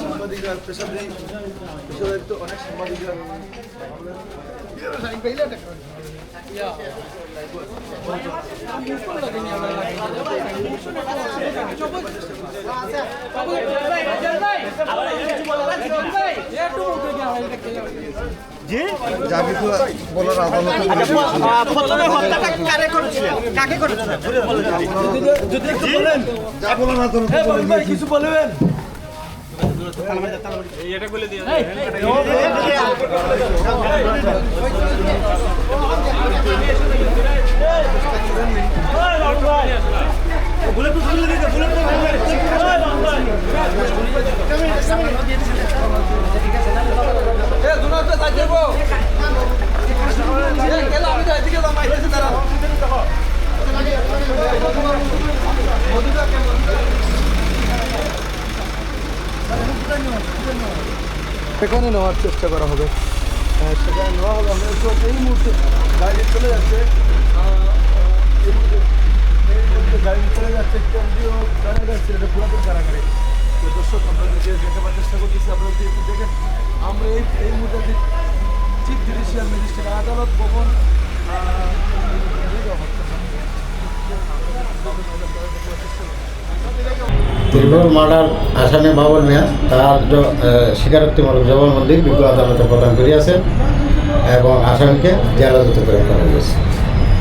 সাংবাদিকরা পেশাদারি পেশাদারিত্ব অনেক সাংবাদিকরা জি জাবিদুল বলার আদালতে প্রথমে হত্যাটা কারে করেছিলেন, কাকে করেছিলেন যদি একটু বলেন। যা বলার আদালতে কিছু বলবেন। এটা বলে দিয়ে বুলেট তো তুলে দিতে বুলেট তো সেখানে নেওয়ার চেষ্টা করা হবে। সেখানে নেওয়া হবে। আমরা এই মুহূর্তে গাড়ি চলে যাচ্ছে, গাড়ি চলে যাচ্ছে কেন্দ্রীয় কারাগার, এটা পুরাতন কারাগারে। দর্শক আপনাদেরকে দেখাবার চেষ্টা করতেছি, আপনারা যদি একটু দেখেন, আমরা এই মুহূর্তে চিফ জুডিশিয়াল ম্যাজিস্ট্রেট আদালত ভবন তিলবল মার্ডার আসামি বাবর মিয়া তার স্বীকারোক্তিমূলক জবানবন্দি বিজ্ঞ আদালতে প্রদান করিয়াছেন এবং আসামিকে জেলহাজতে প্রেরণ করা হয়েছে।